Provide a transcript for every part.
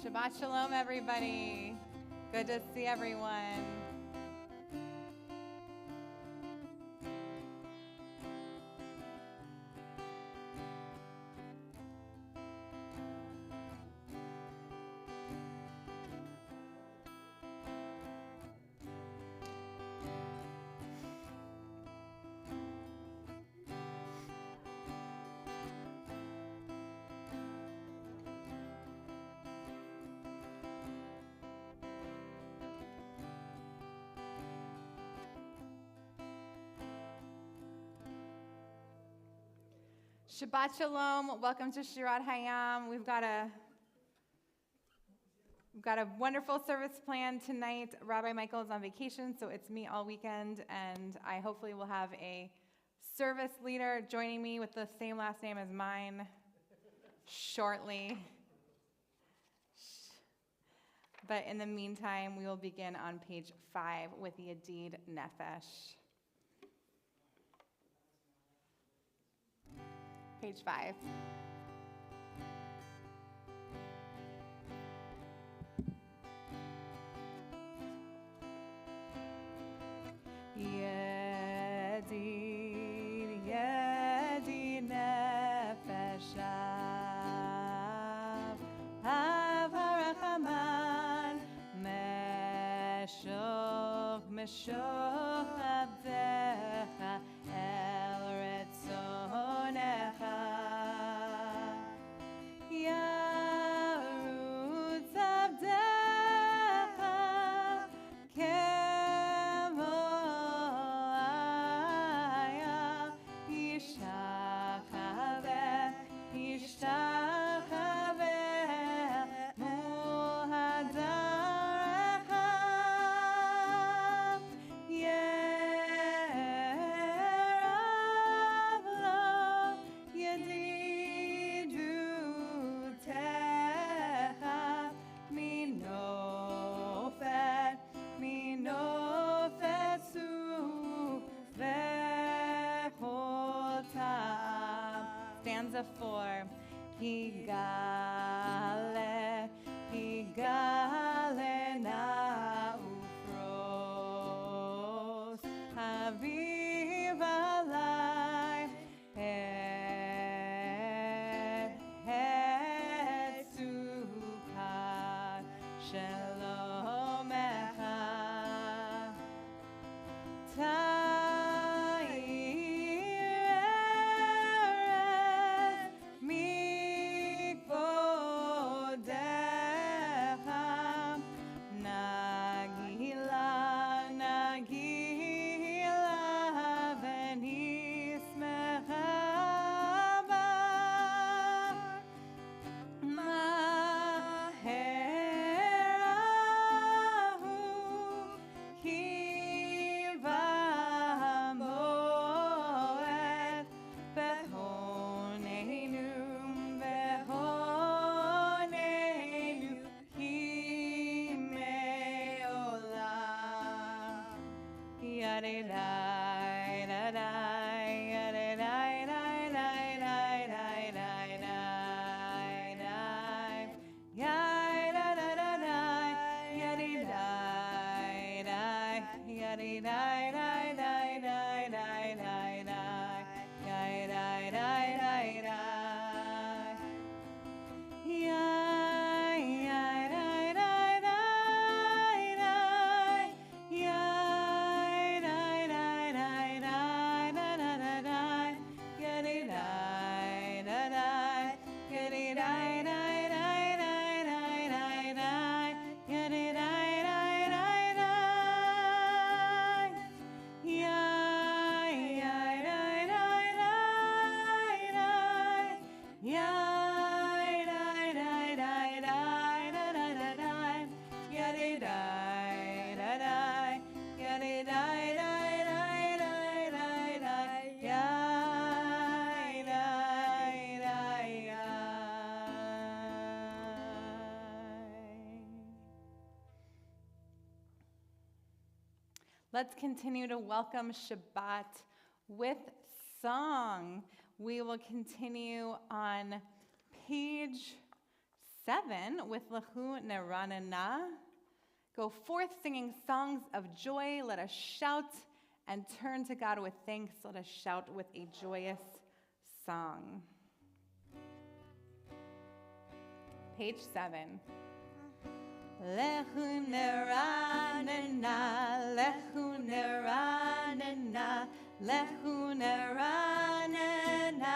Shabbat Shalom, everybody. Good to see everyone. Shabbat Shalom. Welcome to Shirat Hayam. We've got a wonderful service planned tonight. Rabbi Michael is on vacation, so it's me all weekend, and I hopefully will have a service leader joining me with the same last name as mine shortly. But in the meantime, we will begin on page 5 with the Yadid Nefesh. Page 5. Yadid, Yadid Nefesh Av HaRachaman Meshoch Abdecha El Retzonecha Yarutz Abdecha Kemoaya Yishtachaveh Mul Hadarecha Yerav Lo Yedidutecha Minofet Su Vechotam. Stanza 4. Higale na ufros Haviv alai et sukat shalomecha Let's continue to welcome Shabbat with song. We will continue on page 7 with Lahu Neranana. Go forth singing songs of joy. Let us shout and turn to God with thanks. Let us shout with a joyous song. Page 7. Lehu neranena, lehu neranena, lehu neranena,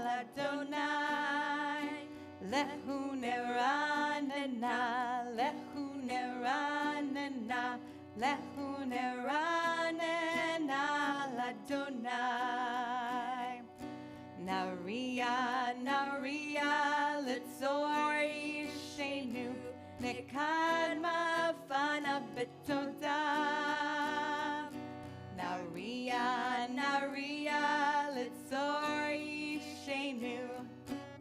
Ladonai. Lehu neranena, lehu neranena, lehu neranena, Ladonai. Naria, naria, litzor ishenu, nekadma fana betoda. Naria, naria, litzor ishenu,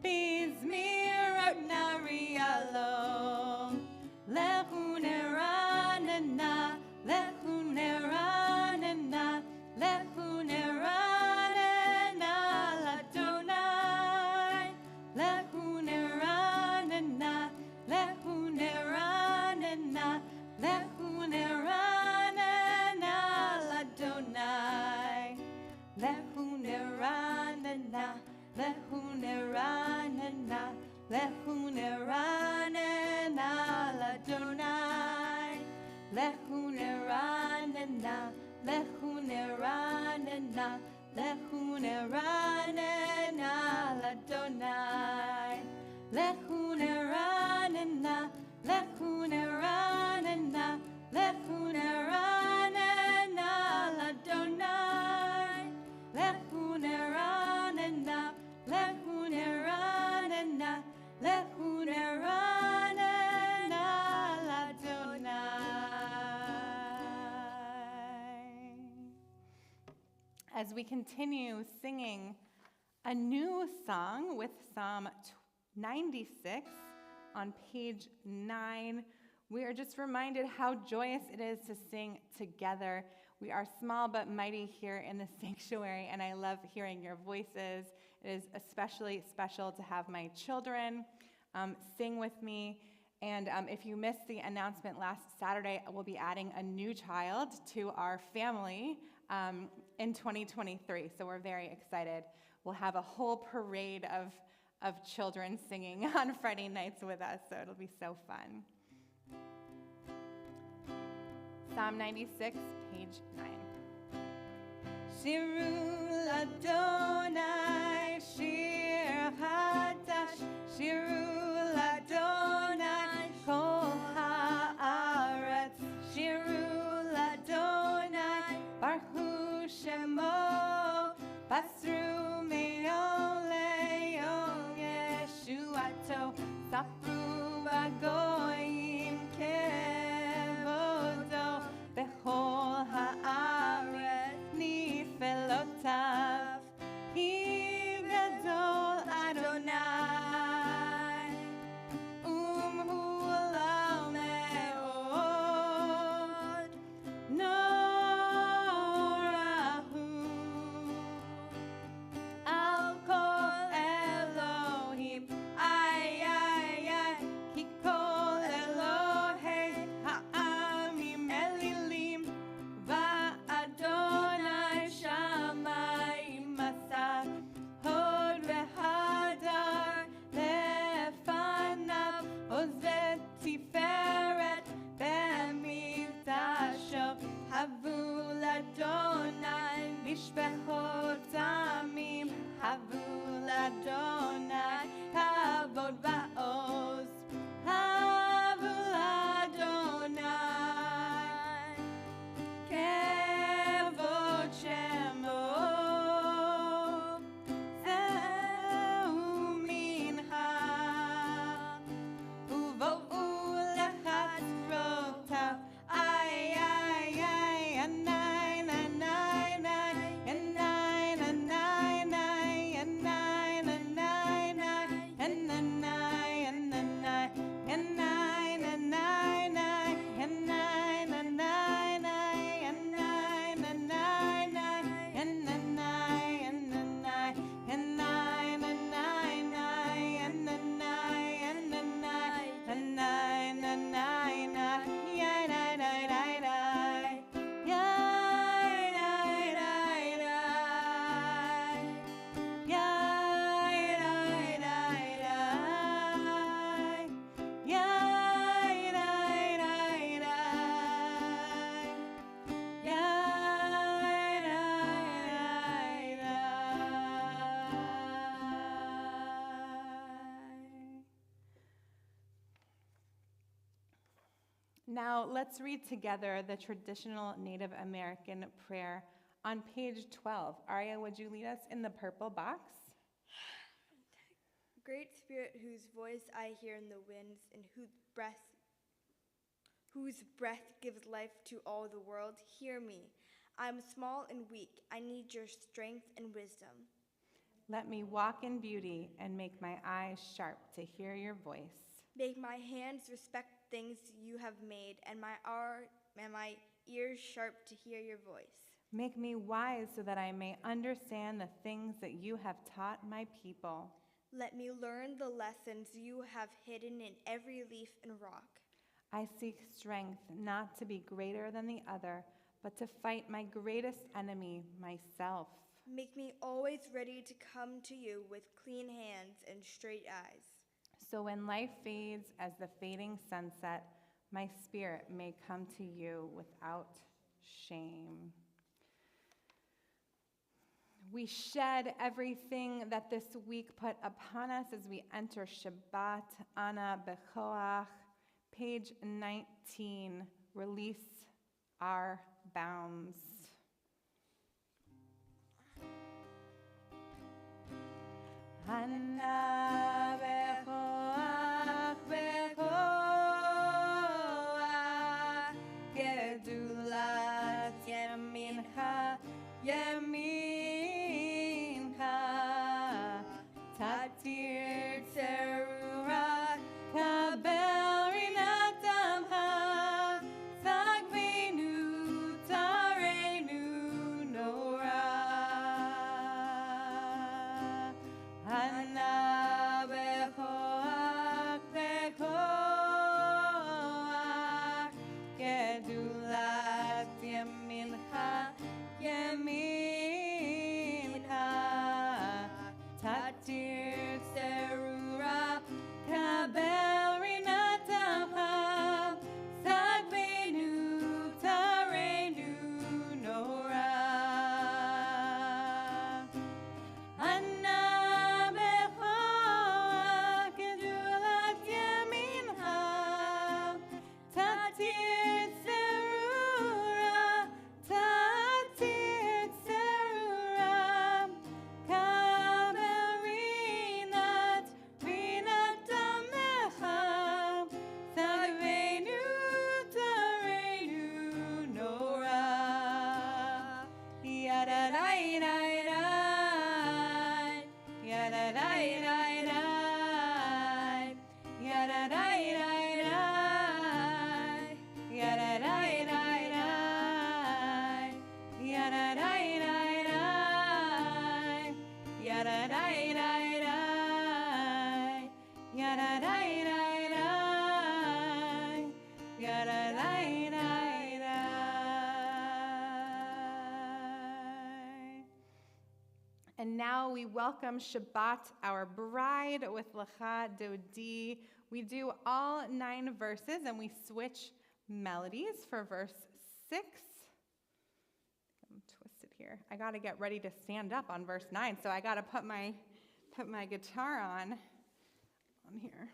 bizmir naria lo. Lehu neranena, lehu neranena, lehu neranena, Ladonai. Lehu neranena, lehu neranena, lehu neranena, Ladonai. Lehu neranena, lehu neranena, lehu neranena, Ladonai. Lehu neranena, lehu neranena, lehu neranena, Ladonai. Lehu neranena, lehu neranena, lehu neranena, Ladonai. Lehu neranena, lehu neranena, lehu neranena, Ladonai. As we continue singing a new song with Psalm 96 on page 9, we are just reminded how joyous it is to sing together. We are small but mighty here in the sanctuary, and I love hearing your voices. It is especially special to have my children sing with me. And if you missed the announcement last Saturday, we'll be adding a new child to our family in 2023. So we're very excited. We'll have a whole parade of children singing on Friday nights with us, so it'll be so fun. Psalm 96, page 9. Shiru Ladonai, Shir Hadash, Shiru Ladonai, Kol Haaretz, Shiru Ladonai, Baruch Shemo, Basru Me'ol Le'ol Yeshuato, Sapru Bagoyim Kevodo, Bechol Haaretz Nifelotav, Hi Gadol Adonai, Hu Olam Me'od, Norahu, Al Kol Elohim, ay, ay, ay. Now let's read together the traditional Native American prayer on page 12. Aria, would you lead us in the purple box? Great Spirit, whose voice I hear in the winds, and whose breath gives life to all the world, hear me. I am small and weak. I need your strength and wisdom. Let me walk in beauty and make my eyes sharp to hear your voice. Make my hands respect things you have made, and my ears sharp to hear your voice. Make me wise so that I may understand the things that you have taught my people. Let me learn the lessons you have hidden in every leaf and rock. I seek strength not to be greater than the other, but to fight my greatest enemy, myself. Make me always ready to come to you with clean hands and straight eyes. So when life fades as the fading sunset, my spirit may come to you without shame. We shed everything that this week put upon us as we enter Shabbat, Ana Bechoach, page 19, release our bounds. Ana Bechoach, Bechoach, Gedulat Yemincha, Yemincha, Tatir Terura, Kabel Rinatamha, Sagvenu, Tarenu, Nora. Hana Bechoach, Bechoach, Gedulat Yemincha, Yemincha, Tatir Serura, Kabel Rinatamha, Sagvenu, Tarenu, Nora. Anna Bechoach, Gedulat Yemincha, Tatir Serura, Tatir Serura, Kabel Rinat, Rinatamecha, Sagvenu, Tarenu, Nora. Yadadai-dai-dai, yadadai-dai-dai, yadadai-dai-dai, yadadai-dai-dai, yadadai-dai-dai, yadadai-dai-dai, yadadai-dai-dai, yadadai-dai-dai. And now we welcome Shabbat, our bride, with Lecha Dodi. We do all 9 verses and we switch melodies for verse 6. I'm twisted here. I got to get ready to stand up on verse 9, so I got to put my guitar on here.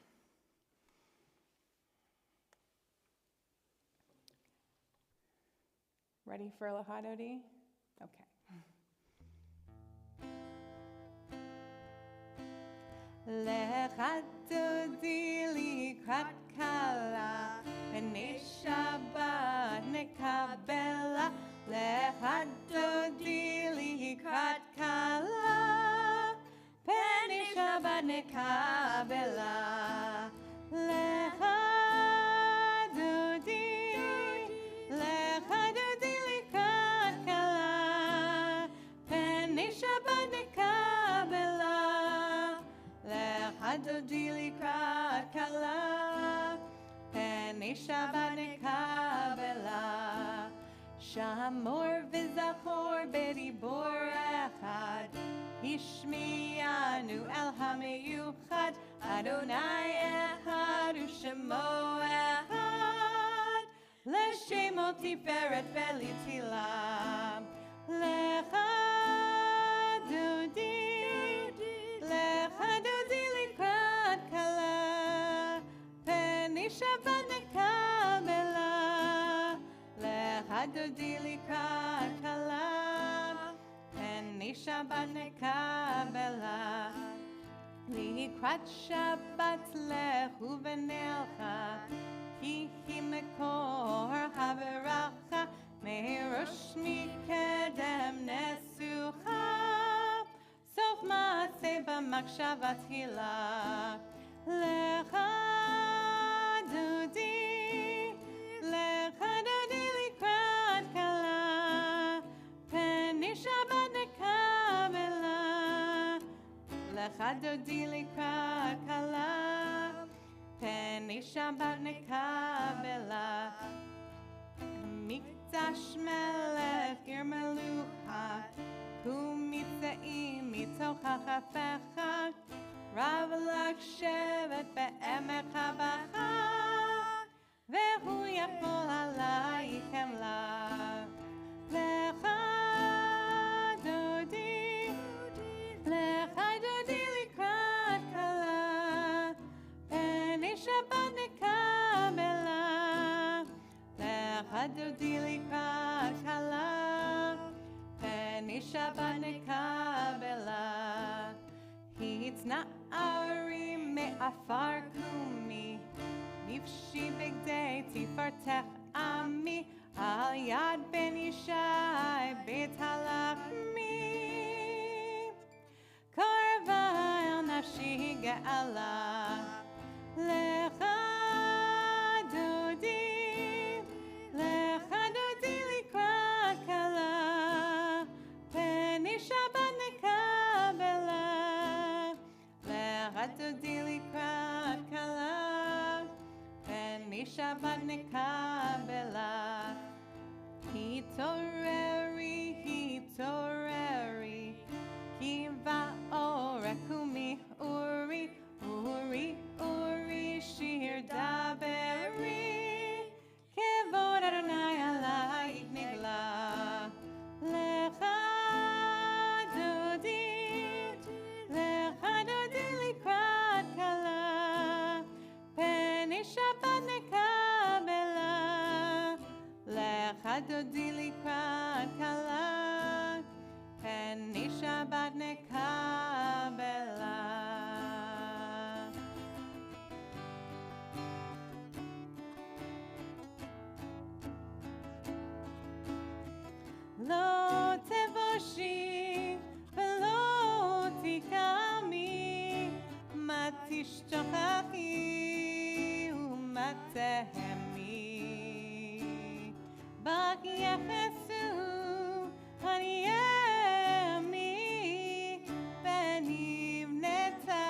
Ready for Lecha Dodi? Okay. Lecha Dodi likrat kala, B'nei Shabbat nekabela. Lecha Dodi likrat kala, B'nei Shabbat nekabela. Lecha Dodi, Lecha Dodi likrat kala, B'nei Shabbat nekabela. Lecha Dodi likrat kala, B'nei Shabbat nekabela. Shamor v'zachor b'dibor echad, Hishmianu el hameyuchad, Adonai echad u'shemo echad, L'shemo tiferet v'litilam. Lecha Dodi, Lecha Dodi likrat kala, B'nei Shabbat nekabela. דודי לקראת כלה, פני שבת נקבלה. לקראת שבת לכו ונלכה, כי היא מקור הברכה, מראש מקדם נסוכה, סוף מעשה במחשבה תחילה. לך דודי לקראת כלה, פני שבת נקבלה. לך דודי לקראת כלה, פני שבת נקבלה. מקדש מלך עיר מלוכה, ומצאים מתוכך הפך, רב לך שבט בעמק הבכה, והוא יפול עלי חמלה. לך דודי לקראת כלה, פני שבת נקבלה. לך דודי לקראת כלה, פני שבת נקבלה. התנערי מעפר קומי, לבשי בגדי תפארתך עמי, על יד בן ישי בית הלחמי. קרבה אל נפשי גאלה. לך דודי לקראת כלה, פני שבת נקבלה. לך דודי לקראת כלה, פני שבת נקבלה. התעוררי, כי באורך קומי, אורי, שיר דברי, כבוד אדוני עלייך נגלה. לך דודי לקראת כלה, פני שבת נקבלה. לך דודי לקראת כלה, פני שבת נקבלה. לא תבושי ולא תקמי, מה תשתוכחי ומה תהמי. בך יחסו הימי, ונבנתה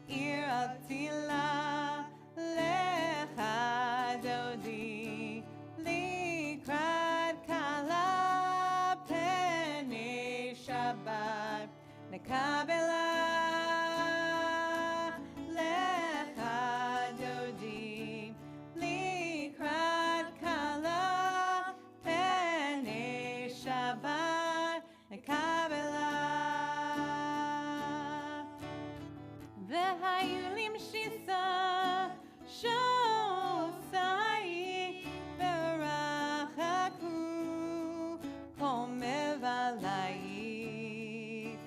עיר עתילה. לך דודי לקראת כלה, פני שבת נקבלה. לך דודי לקראת כלה, פני שבת נקבלה. והיו למשיסה שוסי, ורחקו חומב עלייך.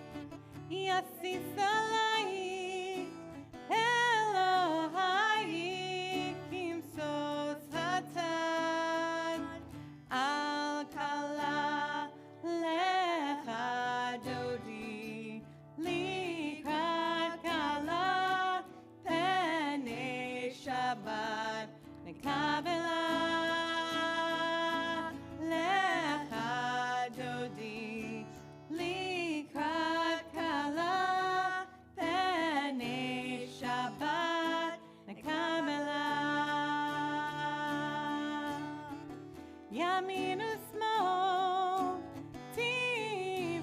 יסיס עלייך אלוהייך, כמסוס התן על כלה. לך דודי לקראת כלה, פני שבת נקבלה. לך דודי לקראת כלה, פני שבת נקבלה. ימין ושמאל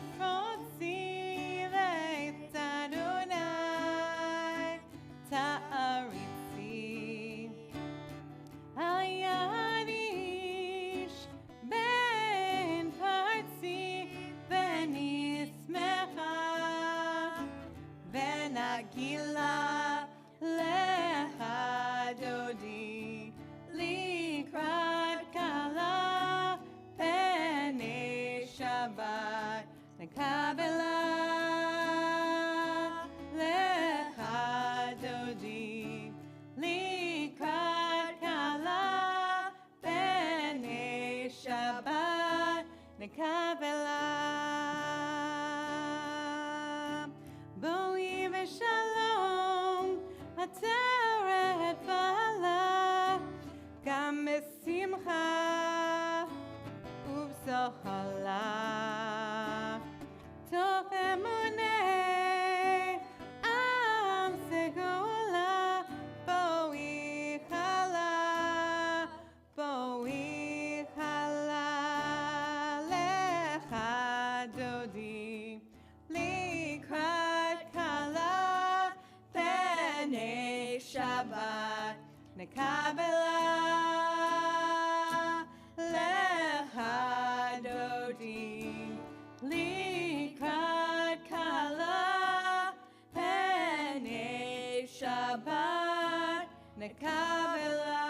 תפרוצי, ואת אדוני תעריצי. היד איש בן פרצי, ונשמחה ונגילה. לך דודי לקראת כלה, Shabbat, Kabbalat Shabbat, Likrat Kala, Penei Shabbat, Kabbalah.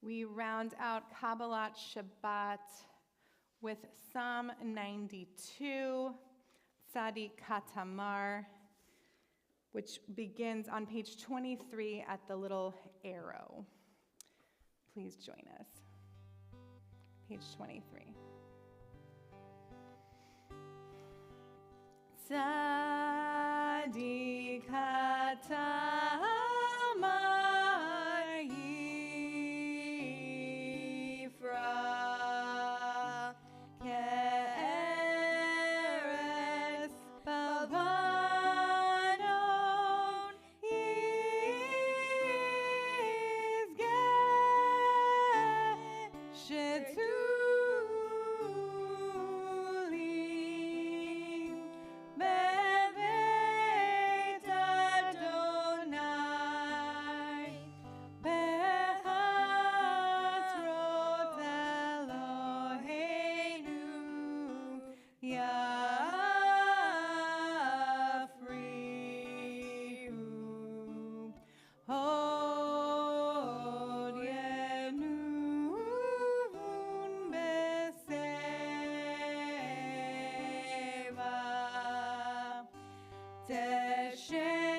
We round out Kabbalat Shabbat with Psalm 92, Tzadi Katamar, which begins on page 23 at the little arrow. Please join us. Page 23. Tzadi Katamar Yifra Keres Bavanon Yizgeh Shetulim Bebeit Adonai Bechatzrot Eloheinu Yafrihu Hod Yenun Beseva Teshenim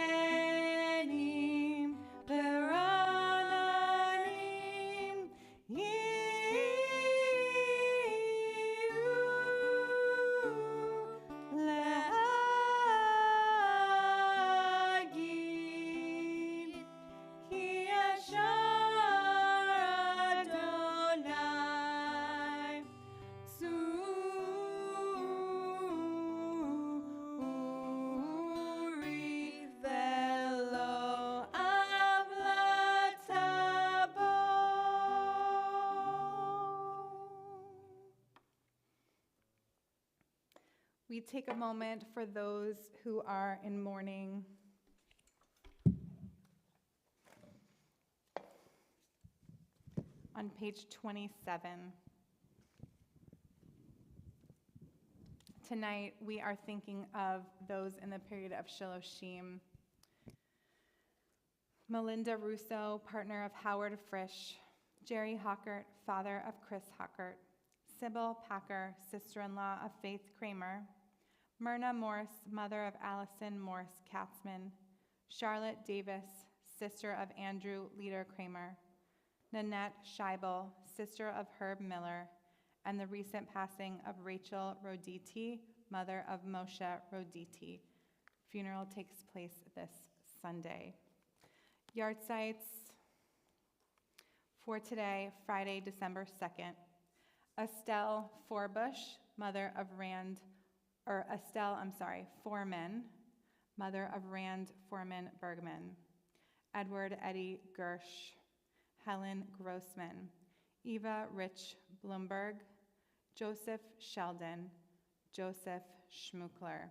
Berananim Yiyu Le'agid Ki Yashar Adonai Suri Velo Avlatabo. We take a moment for those who are in mourning. On page 27. Tonight, we are thinking of those in the period of Shiloshim. Melinda Russo, partner of Howard Frisch. Jerry Hockert, father of Chris Hockert. Sybil Packer, sister-in-law of Faith Kramer. Myrna Morris, mother of Allison Morris Katzman. Charlotte Davis, sister of Andrew Leader Kramer. Nanette Scheibel, sister of Herb Miller, and the recent passing of Rachel Roditi, mother of Moshe Roditi. Funeral takes place this Sunday. Yahrzeits for today, Friday, December 2nd. Estelle Forbush, mother of Foreman, mother of Rand Foreman Bergman. Edward Eddie Gersh. Helen Grossman, Eva Rich Bloomberg, Joseph Sheldon, Joseph Schmuckler.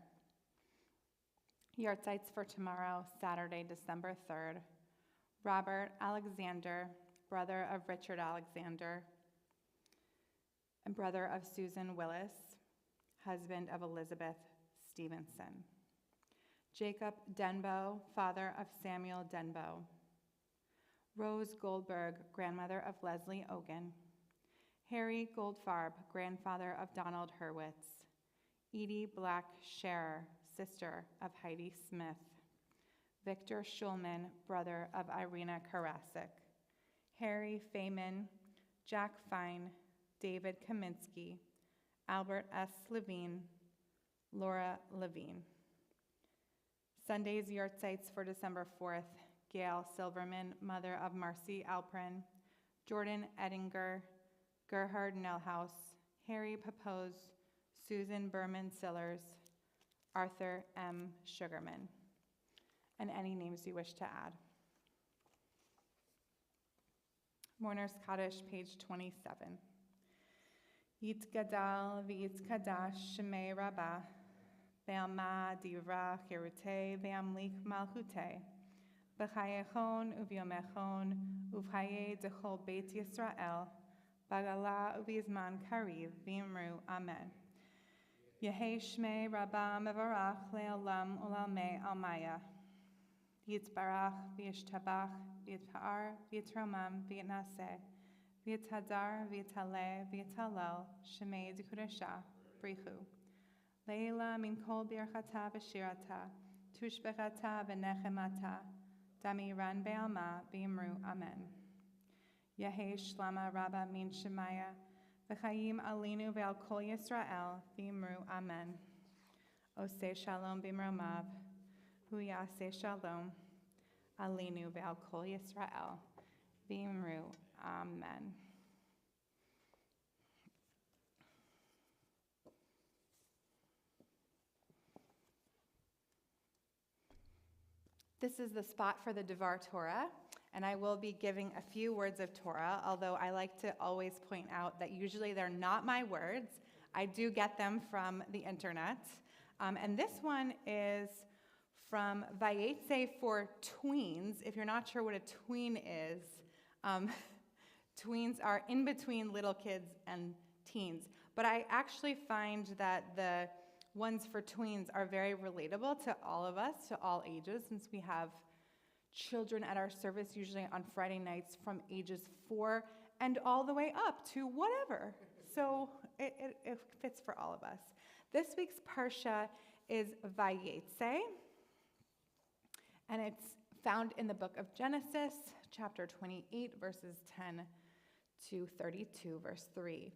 Yahrzeits for tomorrow, Saturday, December 3rd. Robert Alexander, brother of Richard Alexander, and brother of Susan Willis, husband of Elizabeth Stevenson. Jacob Denbo, father of Samuel Denbo. Rose Goldberg, grandmother of Leslie Ogan. Harry Goldfarb, grandfather of Donald Hurwitz. Edie Black Scherer, sister of Heidi Smith. Victor Schulman, brother of Irina Karasik. Harry Feynman, Jack Fine, David Kaminsky, Albert S. Levine, Laura Levine. Sunday's Yahrzeits for December 4th. Gail Silverman, mother of Marcy Alprin, Jordan Edinger, Gerhard Nelhaus, Harry Papose, Susan Berman Sillers, Arthur M. Sugarman, and any names you wish to add. Mourner's Kaddish, page 27. Yitgadal v'yitkadash shemei Rabbah, ve'alma divra chirute ve'amlik malchute, b'chayechon u'v'yomechon u'v'chaye dechol beit Yisrael, b'gala u'v'yizman kariv v'imru Amen. Yehei shmei Rabbah mevarach le'olam u'lalmei almaya. Yitbarach v'yishtabach v'yitpa'ar v'yitromam v'yitnaseh v'yithadar v'yitale v'yitalel shemei d'kudesha brichu. Leila min kol birchata v'shirata tushbechata v'nechemata damiran be'alma v'imru Amen. Yehei shlama Rabbah min shemaya v'chayim alinu ve'al kol Yisrael v'imru Amen. Oseh shalom b'imromav hu yaseh shalom alinu ve'al kol Yisrael v'imru Amen. This is the spot for the Devar Torah, and I will be giving a few words of Torah, although I like to always point out that usually they're not my words. I do get them from the internet. And this one is from Vayetze for tweens. If you're not sure what a tween is, tweens are in between little kids and teens. But I actually find that the ones for tweens are very relatable to all of us, to all ages, since we have children at our service, usually on Friday nights from ages 4 and all the way up to whatever. So it fits for all of us. This week's Parsha is Vayetze, and it's found in the book of Genesis, chapter 28, verses 10 to 32, verse 3.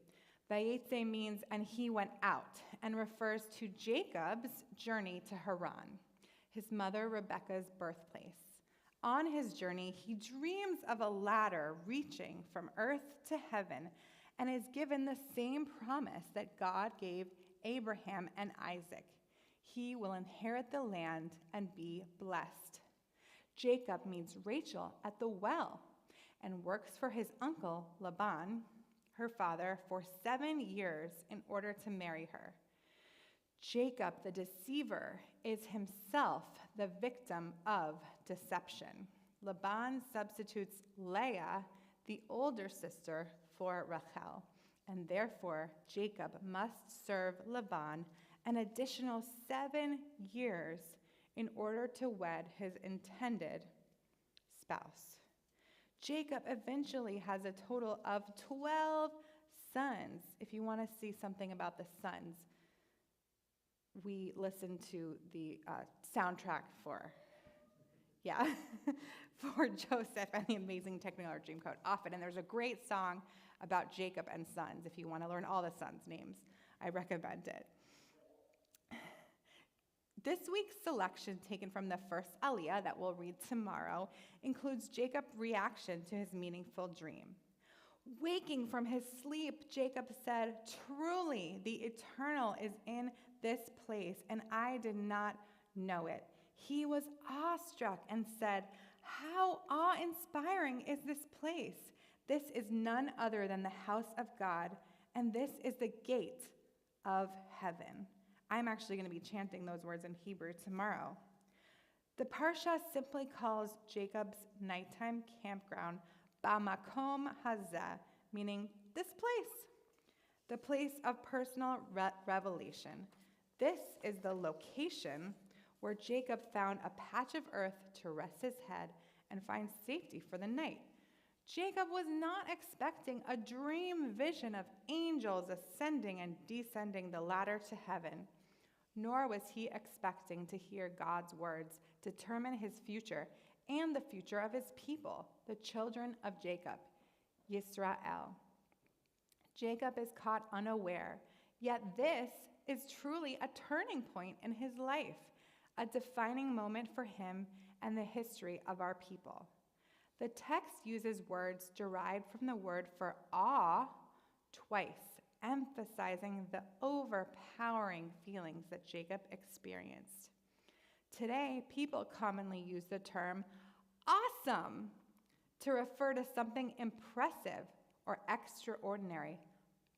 Vayetze means, and he went out, and refers to Jacob's journey to Haran, his mother Rebekah's birthplace. On his journey, he dreams of a ladder reaching from earth to heaven, and is given the same promise that God gave Abraham and Isaac. He will inherit the land and be blessed. Jacob meets Rachel at the well and works for his uncle Laban, her father, for 7 years in order to marry her. Jacob, the deceiver, is himself the victim of deception. Laban substitutes Leah, the older sister, for Rachel, and therefore Jacob must serve Laban an additional 7 years in order to wed his intended spouse. Jacob eventually has a total of 12 sons. If you want to see something about the sons, we listen to the soundtrack for Joseph and the Amazing Technicolor Dreamcoat often. And there's a great song about Jacob and sons. If you want to learn all the sons' names, I recommend it. This week's selection, taken from the first Aliyah that we'll read tomorrow, includes Jacob's reaction to his meaningful dream. Waking from his sleep, Jacob said, "Truly, the Eternal is in this place, and I did not know it." He was awestruck and said, "How awe-inspiring is this place? This is none other than the house of God, and this is the gate of heaven." I'm actually going to be chanting those words in Hebrew tomorrow. The Parsha simply calls Jacob's nighttime campground Bamakom Hazeh, meaning this place, the place of personal revelation. This is the location where Jacob found a patch of earth to rest his head and find safety for the night. Jacob was not expecting a dream vision of angels ascending and descending the ladder to heaven, nor was he expecting to hear God's words determine his future and the future of his people, the children of Jacob, Yisrael. Jacob is caught unaware, yet this is truly a turning point in his life, a defining moment for him and the history of our people. The text uses words derived from the word for awe twice, emphasizing the overpowering feelings that Jacob experienced. Today, people commonly use the term awesome to refer to something impressive or extraordinary,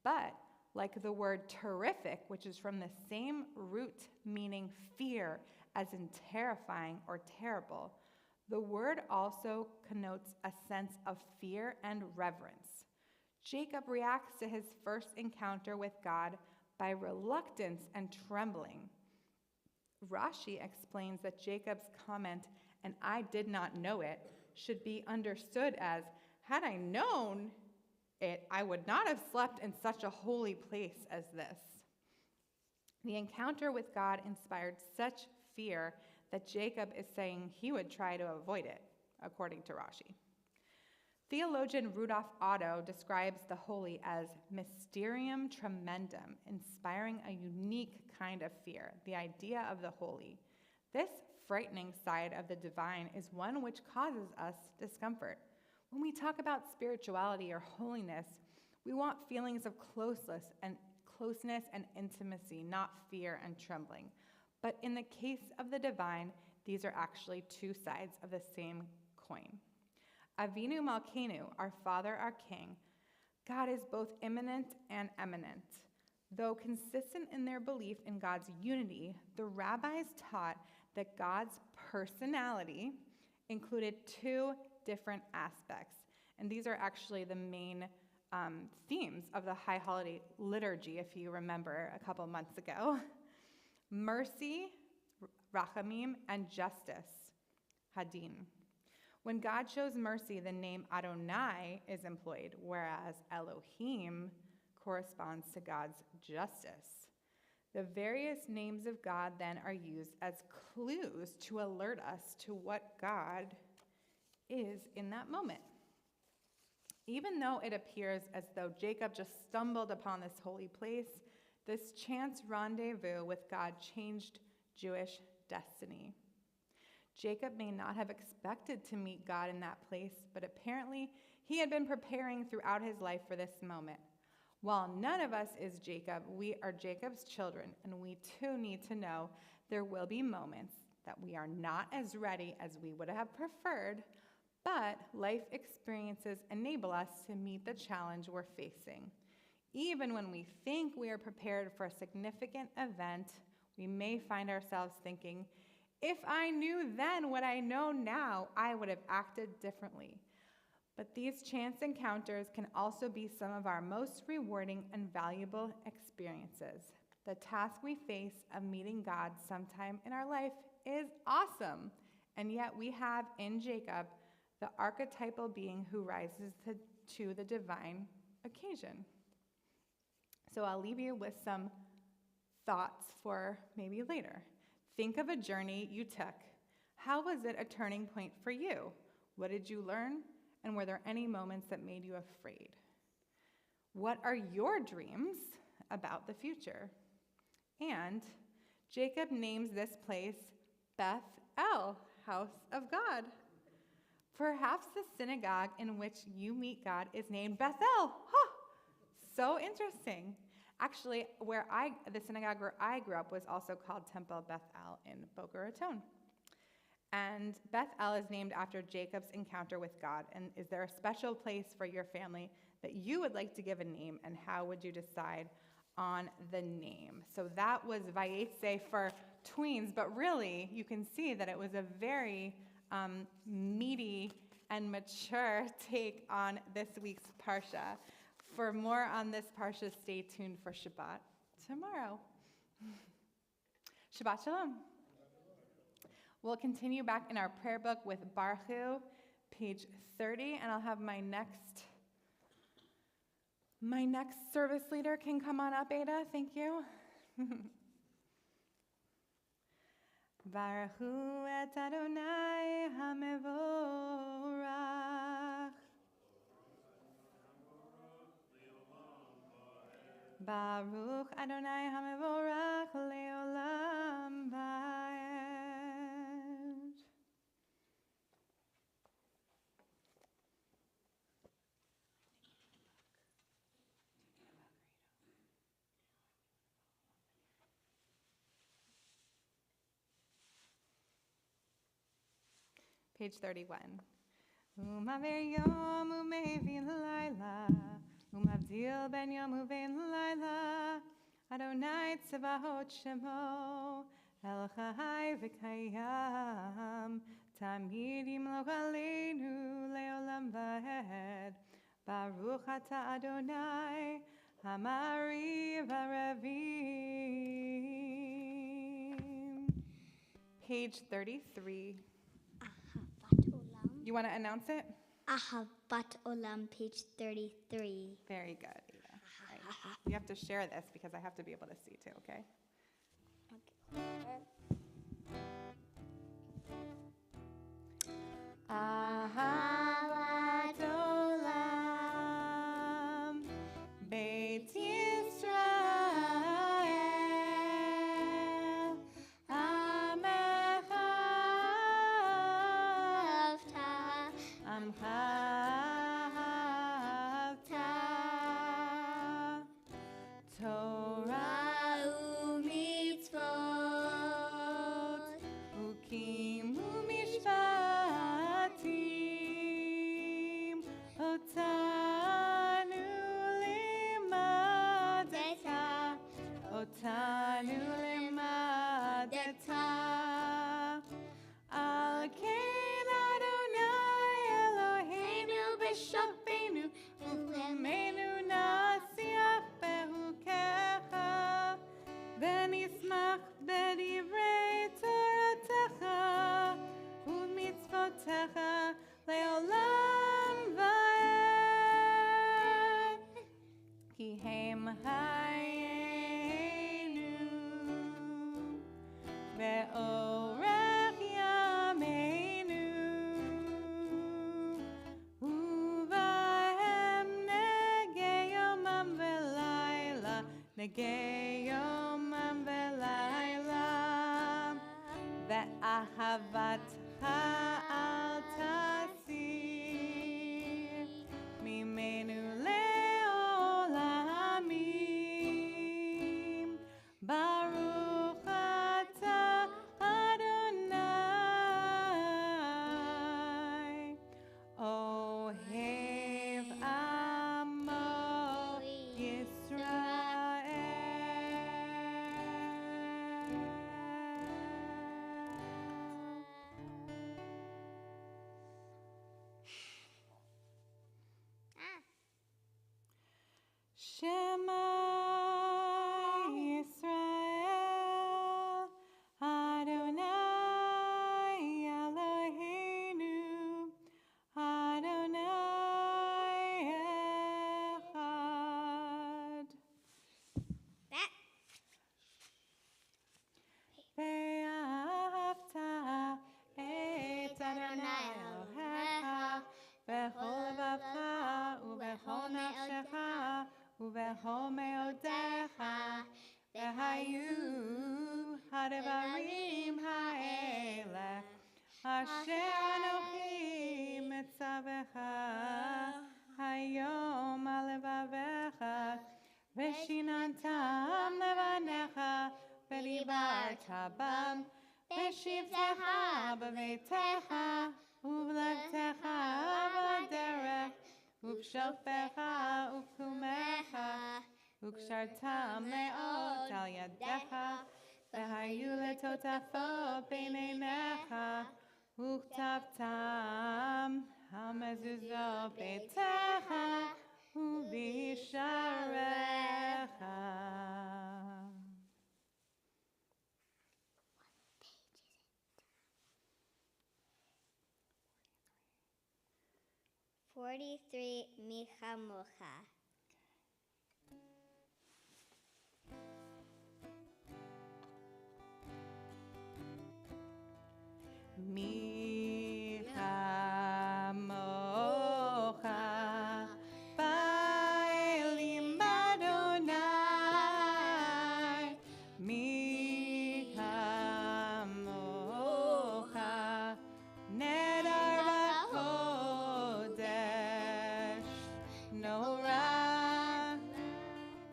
but like the word terrific, which is from the same root meaning fear, as in terrifying or terrible, the word also connotes a sense of fear and reverence. Jacob reacts to his first encounter with God by reluctance and trembling. Rashi explains that Jacob's comment, "and I did not know it," should be understood as, had I known it, I would not have slept in such a holy place as this. The encounter with God inspired such fear that Jacob is saying he would try to avoid it, according to Rashi. Theologian Rudolf Otto describes the holy as mysterium tremendum, inspiring a unique kind of fear, the idea of the holy. This frightening side of the divine is one which causes us discomfort. When we talk about spirituality or holiness, we want feelings of closeness and intimacy, not fear and trembling. But in the case of the divine, these are actually two sides of the same coin. Avinu Malkeinu, our Father, our King, God is both immanent and eminent. Though consistent in their belief in God's unity, the rabbis taught that God's personality included two different aspects. And these are actually the main themes of the High Holiday Liturgy, if you remember a couple months ago. Mercy, Rachamim, and justice, Hadin. When God shows mercy, the name Adonai is employed, whereas Elohim corresponds to God's justice. The various names of God then are used as clues to alert us to what God is in that moment. Even though it appears as though Jacob just stumbled upon this holy place, this chance rendezvous with God changed Jewish destiny. Jacob may not have expected to meet God in that place, but apparently he had been preparing throughout his life for this moment. While none of us is Jacob, we are Jacob's children, and we too need to know there will be moments that we are not as ready as we would have preferred, but life experiences enable us to meet the challenge we're facing. Even when we think we are prepared for a significant event, we may find ourselves thinking, if I knew then what I know now, I would have acted differently. But these chance encounters can also be some of our most rewarding and valuable experiences. The task we face of meeting God sometime in our life is awesome, and yet we have in Jacob the archetypal being who rises to the divine occasion. So I'll leave you with some thoughts for maybe later. Think of a journey you took. How was it a turning point for you? What did you learn? And were there any moments that made you afraid? What are your dreams about the future? And Jacob names this place Beth El, house of God. Perhaps the synagogue in which you meet God is named Bethel. Huh! So interesting. Actually, the synagogue where I grew up was also called Temple Beth El in Boca Raton. And Beth El is named after Jacob's encounter with God. And is there a special place for your family that you would like to give a name, and how would you decide on the name? So that was Vayetze for tweens, but really you can see that it was a very meaty and mature take on this week's Parsha. For more on this Parsha, stay tuned for Shabbat tomorrow. Shabbat Shalom. We'll continue back in our prayer book with Baruch Hu, page 30, and I'll have my next service leader can come on up, Ada. Thank you. Baruch Hu et Adonai HaMevorach. Baruch Adonai HaMevorach le'olam va'ed. Page 31. U'maver yom u'mevin laila ומבדיל בין יום ובין לילה, אדוני צבאות שמו, אל חי וקיים, תמיד ימלוך עלינו לעולם ועד. ברוך אתה אדוני, המעריב ערבים. Page 33. Ahavat Olam. You want to announce it? Ahavat Olam, page 33. Very good. Eva. Right. You have to share this because I have to be able to see too, okay? Ahavat Olam, Beit Yisrael, Amecha Amcha Torah u'mitzvot, hukim u'mishpatim, otanu limadeta, al ken Adonai Eloheinu b'shafenu, u'lemenu nasiach behukecha, v'nismach b'divrei Toratecha, u'mitzvotecha le'olam va'ed, ki hem hayenu, ve'orech yameinu, uvahem negei yomam ve'layla, negei yomam ve'layla, ve'ahavatcha al tasir, mimenu le'olamim, baruch ata Adonai, ohev amo Shema Yisrael, Adonai Eloheinu, Adonai Echad. That. Ve'ahavta et Adonai Elohecha, bechol levavecha ubechol nafshecha, ובכל מאודיך, והיו הדברים האלה, אשר אנוכי מצווך היום על לבביך, ושיננתם לבניך, ודיברת בם, בשבתך בביתך, ובלכתך בדרך, ובשופך ובקומך, וקשרתם מאוד על ידיך, והיו לטוטפות בין עיניך, וכתבתם על מזוזות ביתך ובשעריך. 43 Micha Mocha. Micha mocha ba'elim Adonai. Micha mocha nedar b'kodesh. Norah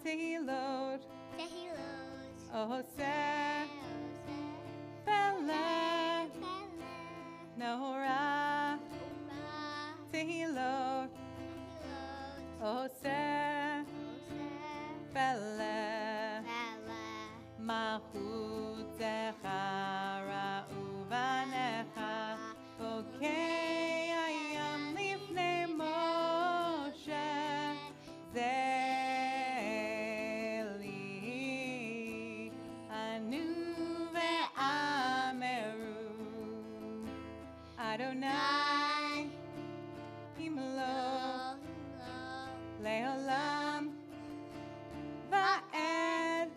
tehilot oseh peleh. Norah tehilot Oseh Fele Malchutecha Ra'uvanecha Bokei Hayam Lifnei Moshe Zeli Anu Ve'ameru Adonai Himlo Leolam Va'ed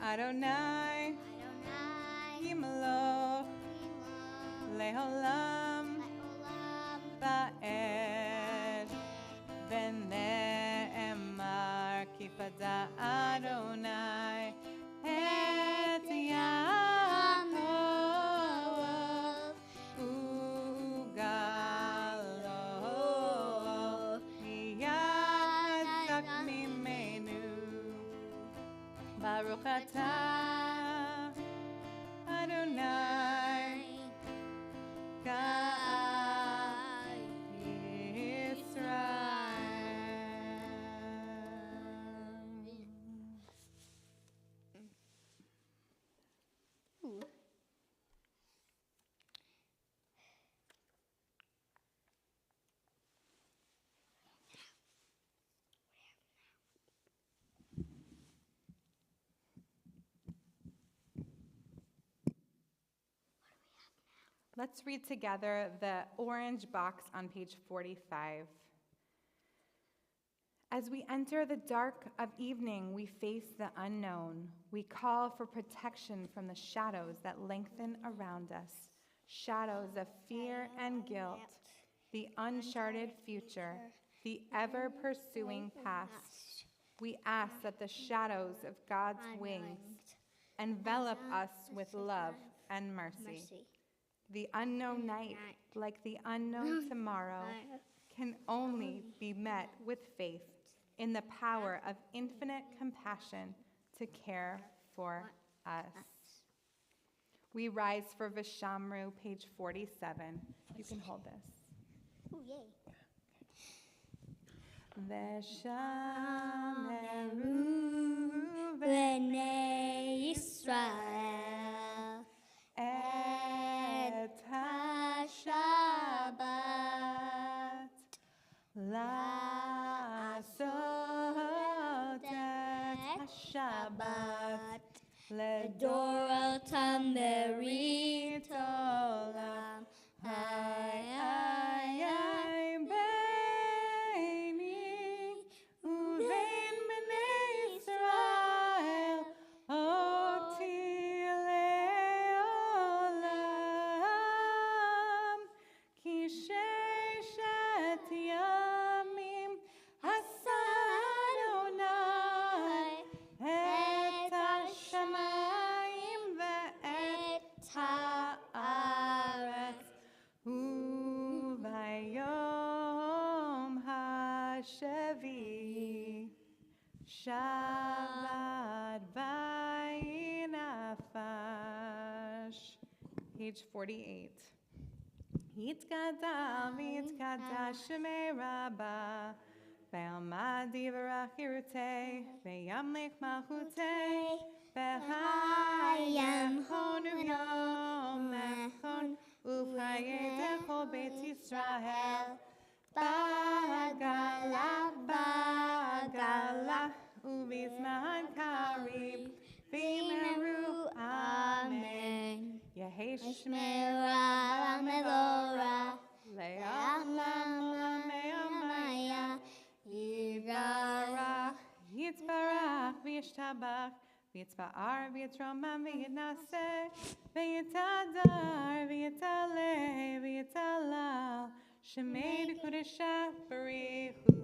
Adonai Himlo Leolam Va'ed Ve'ne'emar Kipada Adonai Et Yaakov Ugalo Miyad Hazak Mimenu Baruch Atah Adonai God Yisrael. Let's read together the orange box on page 45. As we enter the dark of evening, we face the unknown. We call for protection from the shadows that lengthen around us, shadows of fear and guilt, the uncharted future, the ever-pursuing past. We ask that the shadows of God's wings envelop us with love and mercy. The unknown night, like the unknown tomorrow, can only be met with faith in the power of infinite compassion to care for us. We rise for Vishamru, page 47. You can hold this. Ooh, yay. Veshameru B'nai Yisrael et ha-Shabbat la'asot et ha-Shabbat Ledorotam merit olam hayai beini uvein b'nei Yisrael oti le'olam ki sheishet yamim asa Adonai et hashamayim ve'et ha'aretz Uvayom hashavi Shabbat vayinafash. Page 48. Yitkadal v'yitkadash shemei rabba ve'amad yivarach yirutei ve'yamlik malchutei ve'hayam chonu yom echon Ufayed Kol Beit Yisrael Bagala Bagala Uvizman Karib V'Meru Amen Yehei Shmeira Melora Le'alam Me'amaya Yivarach Yitzbarach V'yishtabach V'yitzba'ar v'yitromam v'yitnaseh v'yitadar v'yitaleh v'yitalal shemei b'kudesha b'richu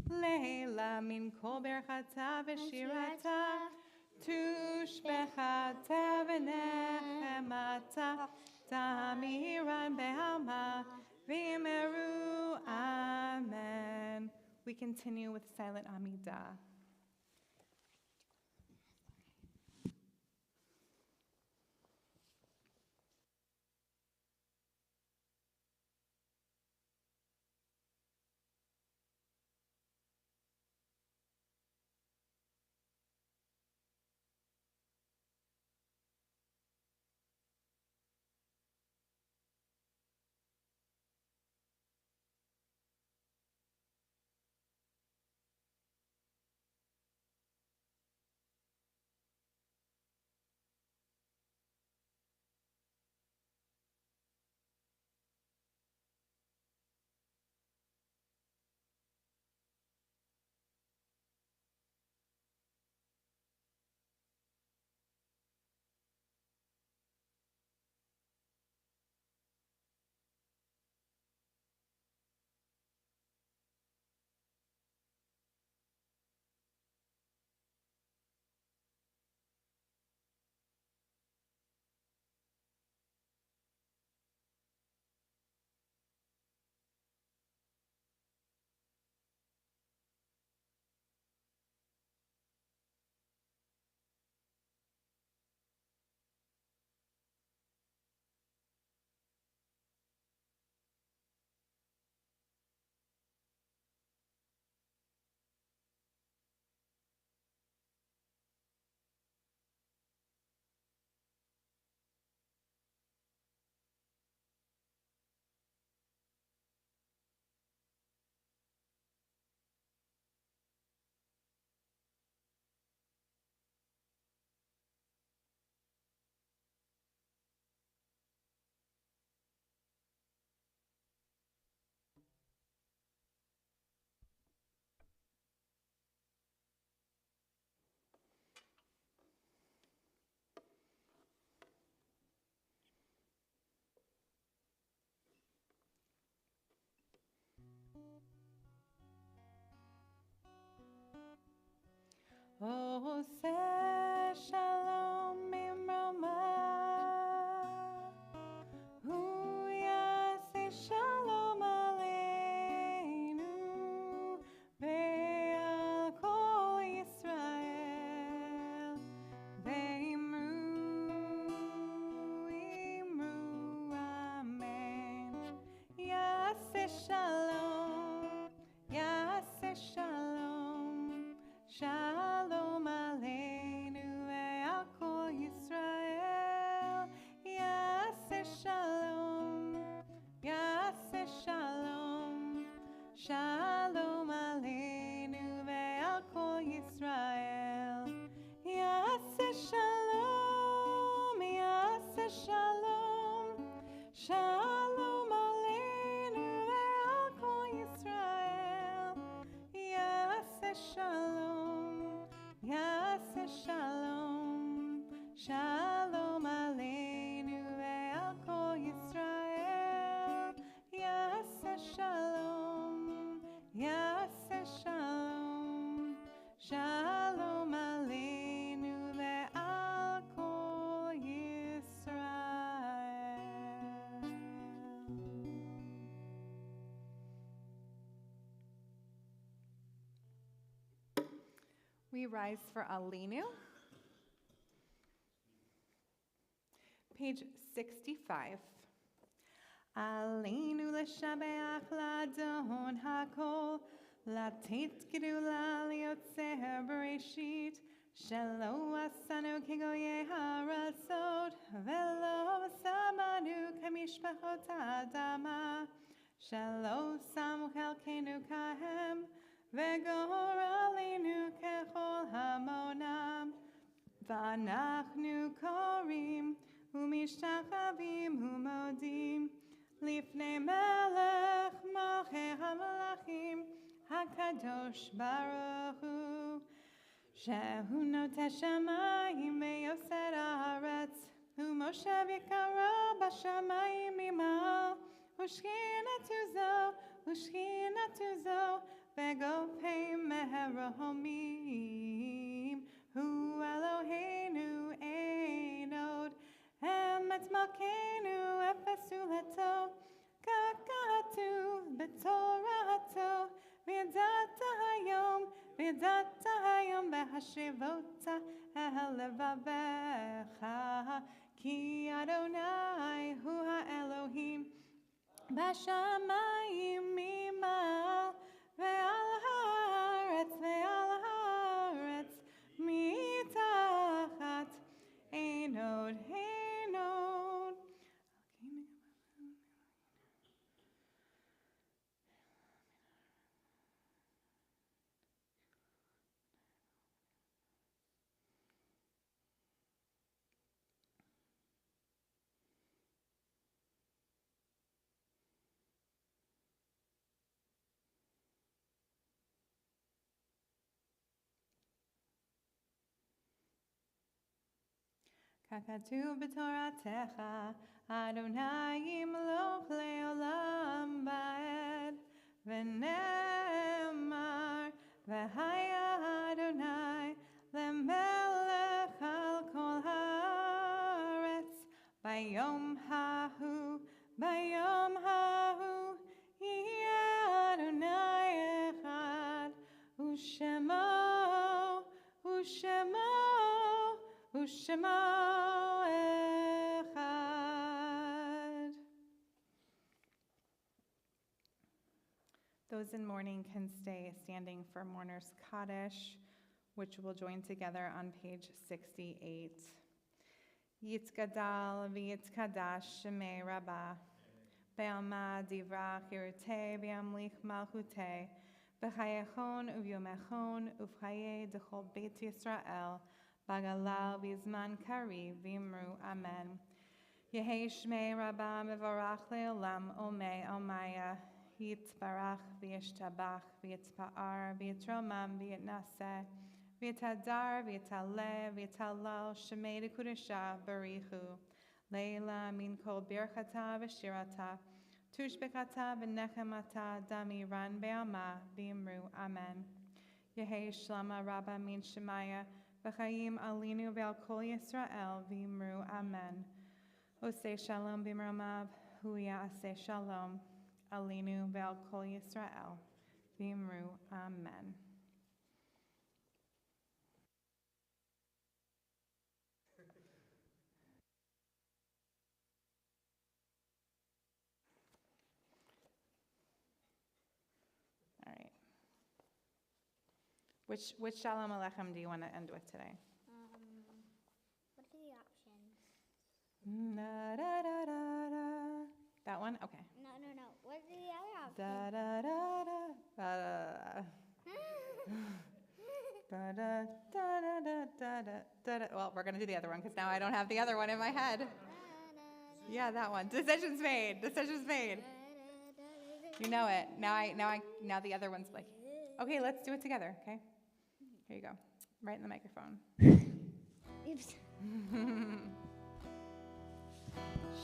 leila min kol berchata v'shirata tushbechata v'nechemata tamiran be'alma v'yimeru amen. We continue with silent Amidah. Oseh shalom imroma, hu yaseh shalom aleinu, ve'al kol Yisrael, ve'imru amen. Yaseh shalom, yaseh shalom, shalom aleinu ve'al kol Yisrael. Yaseh shalom, yaseh shalom, shalom aleinu ve'al kol Yisrael. Yaseh shalom, yaseh shalom, shalom aleinu ve'al kol Yisrael. Yaseh shalom, yaseh shalom, shalom aleinu ve'al kol Yisrael. Yaseh shalom, yaseh shalom, shalom aleinu ve'al kol Yisrael. We rise for Aleinu. Page 65. Aleinu l'shabeach l'adon hakol, latit gedula liotzer bereshit, shelo asanu kegoye haratzot, velo samanu kamishpachot adama, shelo samu chelkenu kahem, vegor aleinu kechol hamonam, v'anachnu korim, umishtachavim umodim, lifnei melech malchei hamalachim, hakadosh baruch hu, shehu noteh shamayim ve'yoser haaretz, umoshev yikara b'shamayim imal, ushchinatu zo, v'gopei meherahomim, hu Eloheinu einod, emet malkeinu efesu leto, kakatu b'torato, v'yadata hayom v'hashivota el levavecha, ki Adonai hu ha'Elohim, b'shamayim mimal, ve'al haaretz mitachat einod. Kakatu b'toratecha, Adonai yimloch le'olam ba'ed, v'ne'emar, v'haya Adonai le'melech al kol haaretz, bayom hahu, yeh Adonai echad, u'shemo echad. Those in mourning can stay standing for Mourner's Kaddish, which we'll join together on page 68. Yitzgadal v'yitzkadash shemei rabbah, be'alma divrach yirutei v'yamlich malchutei, v'chayechon uvyomechon uv'chaye dechol beit Yisrael, bagalal v'zman kari v'imru amen. Yehei shmei rabbah mevarach le'olam omei omaya, yitzbarach v'yishtabach v'yitzpa'ar v'yitromam v'yitnaseh, v'yitadar v'yitaleh v'yitalal shemei dekudesha barichu, leila min kol birchata v'shirata, Tushbekata v'nechemata dami ran be'ama v'imru amen. Yehi shlama rabba min shemaya v'chayim alinu ve'al kol Yisrael v'imru amen. Oseh shalom b'mromav huya aseh shalom alinu ve'al kol Yisrael v'imru amen. All right. Which Shalom Aleichem do you want to end with today? What are the options? Da, da, da, da, da. That one? Okay. No. What are the other options? Da, da, da, da, da, da, da, da, da, da, da, da. Well, we're going to do the other one because now I don't have the other one in my head. Yeah, that one. Decisions made. Decisions made. You know it. Now the other one's like, okay, let's do it together, okay? Here you go. Right in the microphone. Oops.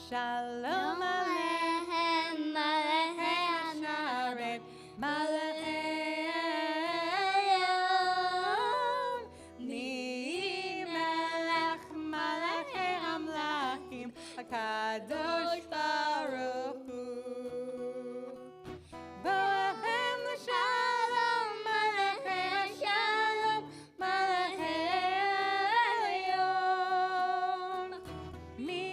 Shalom Aleichem, Malachei Hasharet, Malachei Elyon, Ni Melech Malachei Hamlachim, HaKadosh Baruch Hu. Boachem l'shalom, Malachei Hashalom, Malachei Elyon, Mi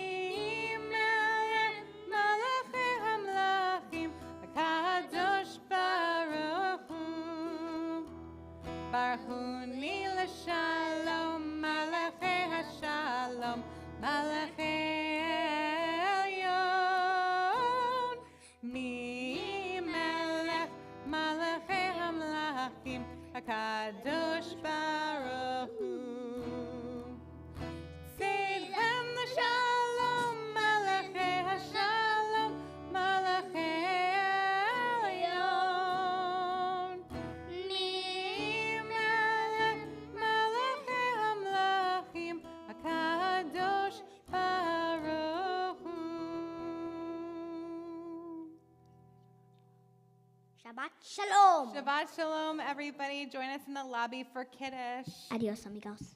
Melech Malachei Hamlachim, HaKadosh Baruch Hu. Baruch Hu Ni l'shalom, Malachei Hashalom, Malachei Elyon, Mi Melech Malachei Hamlachim, HaKadosh Baruch Hu. Save them the Shalom, Malachei Hashalom, Malachei Elyon, Mi Melech Malachei Hamlachim, HaKadosh Baruch Hu. Shabbat shalom. Shabbat Shalom, everybody. Join us in the lobby for Kiddush. Adios, amigos.